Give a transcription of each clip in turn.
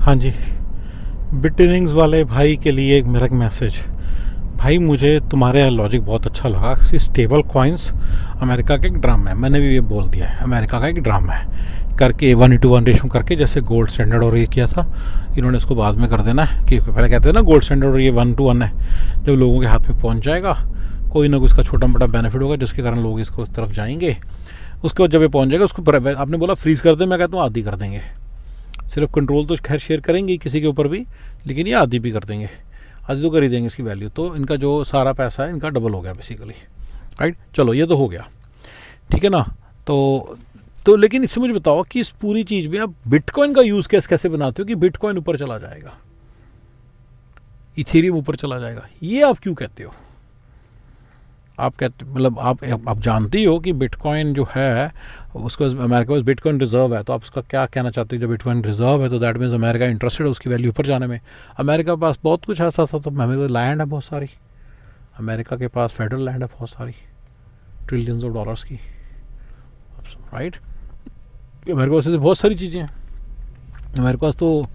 हाँ जी, बिटनिंग्स वाले भाई के लिए एक मेरा मैसेज। भाई मुझे तुम्हारे लॉजिक बहुत अच्छा लगा कि स्टेबल कॉइन्स अमेरिका का एक ड्रामा है। मैंने भी ये बोल दिया है, अमेरिका का एक ड्रामा है करके 1:1 रेशो करके, जैसे गोल्ड स्टैंडर्ड और ये किया था इन्होंने, इसको बाद में कर देना है कि पहले कहते हैं ना गोल्ड स्टैंडर्ड और ये 1:1 है। जब लोगों के हाथ में पहुंच जाएगा कोई ना कोई इसका छोटा मोटा बेनिफिट होगा जिसके कारण लोग इसको उस तरफ जाएंगे। उसके बाद जब ये पहुंच जाएगा उसको आपने बोला फ्रीज कर दे, मैं कहता हूँ आधी कर देंगे। सिर्फ कंट्रोल तो खैर शेयर करेंगे किसी के ऊपर भी, लेकिन ये आधी भी कर देंगे, आधी तो कर ही देंगे इसकी वैल्यू। तो इनका जो सारा पैसा है इनका डबल हो गया बेसिकली, राइट। चलो ये तो हो गया, ठीक है ना। तो लेकिन इससे मुझे बताओ कि इस पूरी चीज़ में आप बिटकॉइन का यूज़ केस कैसे बनाते हो कि बिटकॉइन ऊपर चला जाएगा, इथेरियम ऊपर चला जाएगा, ये आप क्यों कहते हो? आप कहते मतलब आप जानते ही हो कि बिटकॉइन जो है उसको अमेरिका के पास बिटकॉइन रिजर्व है, तो आप उसका क्या कहना चाहते हो? जब बिटकॉइन रिजर्व है तो दैट मीन्स अमेरिका इंटरेस्टेड है उसकी वैल्यू ऊपर जाने में। अमेरिका के पास बहुत कुछ ऐसा था, तो हमें लैंड है बहुत सारी, अमेरिका के पास फेडरल लैंड है बहुत सारी, ट्रिलियंस ऑफ डॉलर्स की, राइट। अमेरिका पास बहुत सारी चीज़ें हैं, अमेरिका पास तो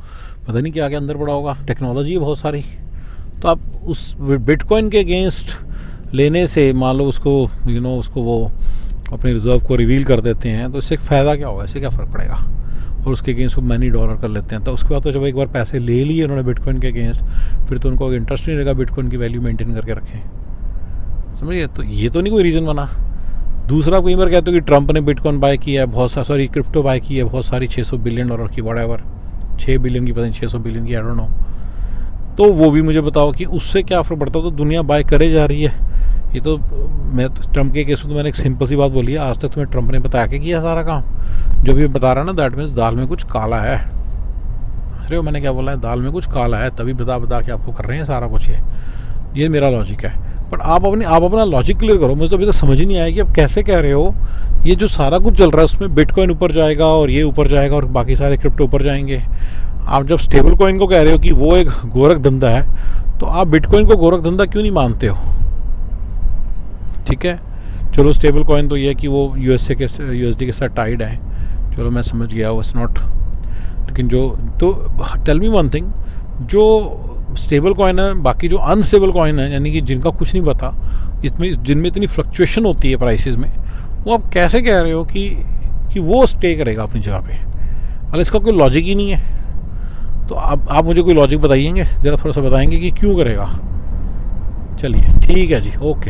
पता नहीं क्या क्या अंदर पड़ा होगा, टेक्नोलॉजी है बहुत सारी। तो आप उस बिटकॉइन के अगेंस्ट लेने से मान लो उसको उसको वो अपने रिजर्व को रिवील कर देते हैं, तो इससे फ़ायदा क्या होगा, इससे क्या फ़र्क पड़ेगा? और उसके अगेंस्ट वो मनी डॉलर कर लेते हैं, तो उसके बाद तो जब एक बार पैसे ले लिए उन्होंने बिटकॉइन के अगेंस्ट, फिर तो उनको इंटरेस्ट नहीं रहेगा बिटकॉइन की वैल्यू मेंटेन करके रखें, समझिए। तो ये तो नहीं कोई रीज़न बना। दूसरा कई बार कहते हो कि ट्रंप ने बिटकॉइन बाय किया है बहुत सारी, सॉरी क्रिप्टो बाय की है बहुत सारी, $600 बिलियन की, व्हाटएवर 6 बिलियन की, पता नहीं 600 बिलियन की, आई डोंट नो। तो वो भी मुझे बताओ कि उससे क्या फ़र्क पड़ता है? तो दुनिया बाय करे जा रही है। ये तो मैं ट्रंप के केस में तो मैंने एक सिंपल सी बात बोली है, आज तक तुम्हें ट्रंप ने बता के किया सारा काम। जो भी बता रहा है ना, दैट मीन्स दाल में कुछ काला है। अरे मैंने क्या बोला है, दाल में कुछ काला है, तभी बता के आपको कर रहे हैं सारा कुछ। ये मेरा लॉजिक है। बट आप अपना लॉजिक क्लियर करो। मुझे तो अभी तक समझ ही नहीं आया कि आप कैसे कह रहे हो ये जो सारा कुछ चल रहा है उसमें बिटकॉइन ऊपर जाएगा और ये ऊपर जाएगा और बाकी सारे क्रिप्टो ऊपर जाएंगे। आप जब स्टेबल कॉइन को कह रहे हो कि वो एक गोरख धंधा है, तो आप बिटकॉइन को गोरख धंधा क्यों नहीं मानते हो? ठीक है, चलो स्टेबल कॉइन तो ये है कि वो यूएसडी के साथ टाइड है, चलो मैं समझ गया, वो नॉट। लेकिन जो तो टेल मी वन थिंग, जो स्टेबल कॉइन है, बाकी जो अनस्टेबल कॉइन है यानी कि जिनका कुछ नहीं पता, जिनमें इतनी फ्लक्चुएशन होती है प्राइसेस में, वो आप कैसे कह रहे हो कि वो स्टे करेगा अपनी जगह पे? मतलब इसका कोई लॉजिक ही नहीं है। तो आप मुझे कोई लॉजिक बताइएंगे ज़रा, थोड़ा सा बताएंगे कि क्यों करेगा? चलिए ठीक है जी, ओके।